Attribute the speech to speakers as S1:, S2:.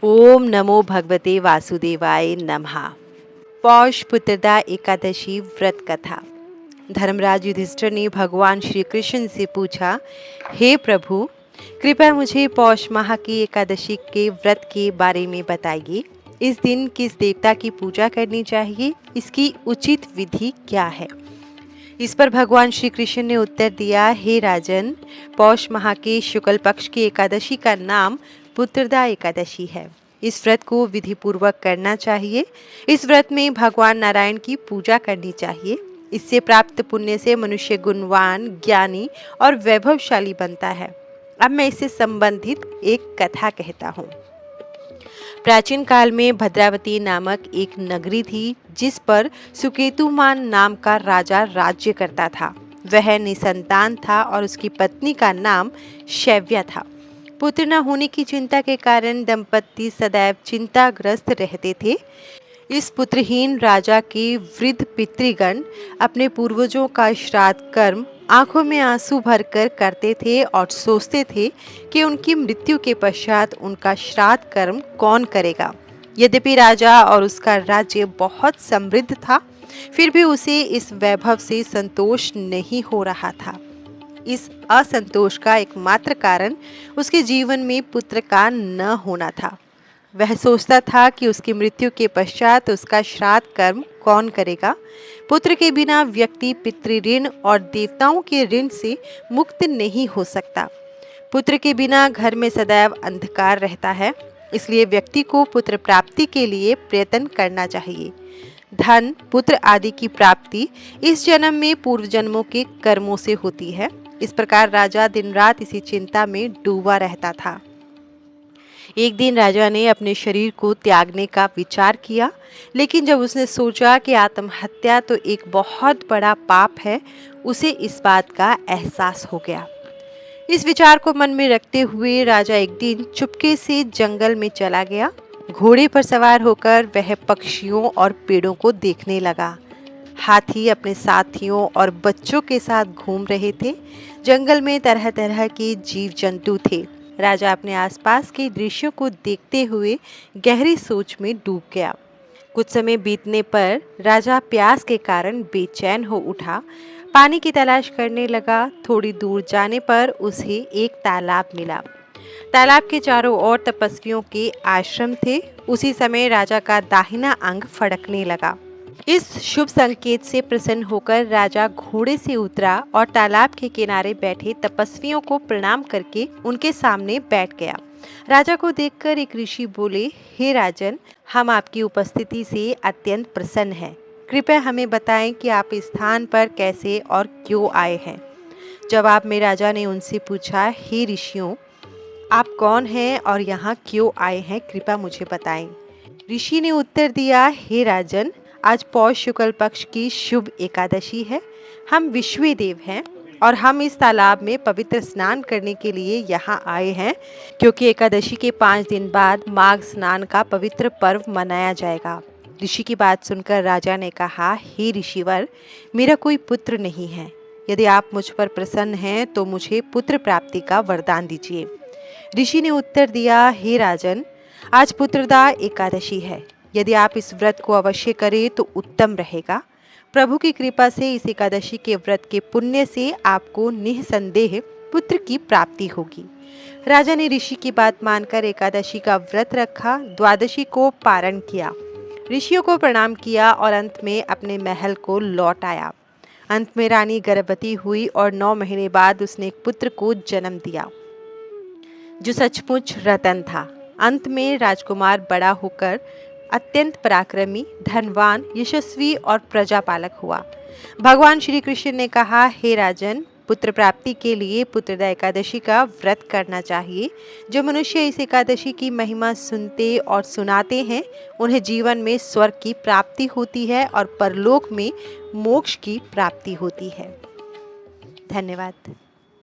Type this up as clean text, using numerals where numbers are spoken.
S1: ओम नमो भगवते वासुदेवाय नमः। पौष पुत्रदा एकादशी व्रत कथा। धर्मराज युधिष्ठिर ने भगवान श्री कृष्ण से पूछा, हे प्रभु, कृपया मुझे पौष माह की एकादशी के व्रत के बारे में बताइए। इस दिन किस देवता की पूजा करनी चाहिए? इसकी उचित विधि क्या है? इस पर भगवान श्री कृष्ण ने उत्तर दिया, हे राजन, पौष माह के शुक्ल पक्ष की एकादशी का नाम पुत्रदा एकादशी है। इस व्रत को विधि पूर्वक करना चाहिए। इस व्रत में भगवान नारायण की पूजा करनी चाहिए। इससे प्राप्त पुण्य से मनुष्य गुणवान, ज्ञानी और वैभवशाली बनता है। अब मैं इससे संबंधित एक कथा कहता हूँ। प्राचीन काल में भद्रावती नामक एक नगरी थी, जिस पर सुकेतुमान नाम का राजा राज्य करता था। वह निसंतान था और उसकी पत्नी का नाम शैव्या था। पुत्र न होने की चिंता के कारण दंपति सदैव चिंताग्रस्त रहते थे। इस पुत्रहीन राजा के वृद्ध पितृगण अपने पूर्वजों का श्राद्ध कर्म आंखों में आंसू भरकर करते थे और सोचते थे कि उनकी मृत्यु के पश्चात उनका श्राद्ध कर्म कौन करेगा। यद्यपि राजा और उसका राज्य बहुत समृद्ध था, फिर भी उसे इस वैभव से संतोष नहीं हो रहा था। इस असंतोष का एकमात्र कारण उसके जीवन में पुत्र का न होना था। वह सोचता था कि उसकी मृत्यु के पश्चात उसका श्राद्ध कर्म कौन करेगा। पुत्र के बिना व्यक्ति पितृ ऋण और देवताओं के ऋण से मुक्त नहीं हो सकता। पुत्र के बिना घर में सदैव अंधकार रहता है। इसलिए व्यक्ति को पुत्र प्राप्ति के लिए प्रयत्न करना चाहिए। धन, पुत्र आदि की प्राप्ति इस जन्म में पूर्व जन्मों के कर्मों से होती है। इस प्रकार राजा दिन रात इसी चिंता में डूबा रहता था। एक दिन राजा ने अपने शरीर को त्यागने का विचार किया, लेकिन जब उसने सोचा कि आत्महत्या तो एक बहुत बड़ा पाप है, उसे इस बात का एहसास हो गया। इस विचार को मन में रखते हुए राजा एक दिन चुपके से जंगल में चला गया। घोड़े पर सवार होकर वह पक्षियों और पेड़ों को देखने लगा। हाथी अपने साथियों और बच्चों के साथ घूम रहे थे। जंगल में तरह तरह के जीव जंतु थे। राजा अपने आसपास के दृश्यों को देखते हुए गहरी सोच में डूब गया। कुछ समय बीतने पर राजा प्यास के कारण बेचैन हो उठा। पानी की तलाश करने लगा। थोड़ी दूर जाने पर उसे एक तालाब मिला। तालाब के चारों ओर तपस्वियों के आश्रम थे। उसी समय राजा का दाहिना अंग फड़कने लगा। इस शुभ संकेत से प्रसन्न होकर राजा घोड़े से उतरा और तालाब के किनारे बैठे तपस्वियों को प्रणाम करके उनके सामने बैठ गया। राजा को देखकर एक ऋषि बोले, हे राजन, हम आपकी उपस्थिति से अत्यंत प्रसन्न हैं। कृपया हमें बताएं कि आप इस स्थान पर कैसे और क्यों आए हैं। जवाब में राजा ने उनसे पूछा, हे ऋषियों, आप कौन हैं और यहाँ क्यों आए हैं, कृपया मुझे बताएं। ऋषि ने उत्तर दिया, हे राजन, आज पौष शुक्ल पक्ष की शुभ एकादशी है। हम विश्व देव हैं और हम इस तालाब में पवित्र स्नान करने के लिए यहाँ आए हैं, क्योंकि एकादशी के 5 दिन बाद माघ स्नान का पवित्र पर्व मनाया जाएगा। ऋषि की बात सुनकर राजा ने कहा, हे ऋषिवर, मेरा कोई पुत्र नहीं है। यदि आप मुझ पर प्रसन्न हैं तो मुझे पुत्र प्राप्ति का वरदान दीजिए। ऋषि ने उत्तर दिया, हे राजन, आज पुत्रदा एकादशी है। यदि आप इस व्रत को अवश्य करें तो उत्तम रहेगा। प्रभु की कृपा से इस एकादशी के व्रत के पुण्य से आपको निःसंदेह पुत्र की प्राप्ति होगी। राजा ने ऋषि की बात मानकर एकादशी का व्रत रखा। द्वादशी को पारण किया, ऋषियों को प्रणाम किया और अंत में अपने महल को लौट आया। अंत में रानी गर्भवती हुई और 9 महीने बाद उसने एक पुत्र को जन्म दिया, जो सचमुच रतन था। अंत में राजकुमार बड़ा होकर अत्यंत पराक्रमी, धनवान, यशस्वी और प्रजापालक हुआ। भगवान श्री कृष्ण ने कहा, हे राजन, पुत्र प्राप्ति के लिए पुत्रदा एकादशी का व्रत करना चाहिए। जो मनुष्य इस एकादशी की महिमा सुनते और सुनाते हैं, उन्हें जीवन में स्वर्ग की प्राप्ति होती है और परलोक में मोक्ष की प्राप्ति होती है। धन्यवाद।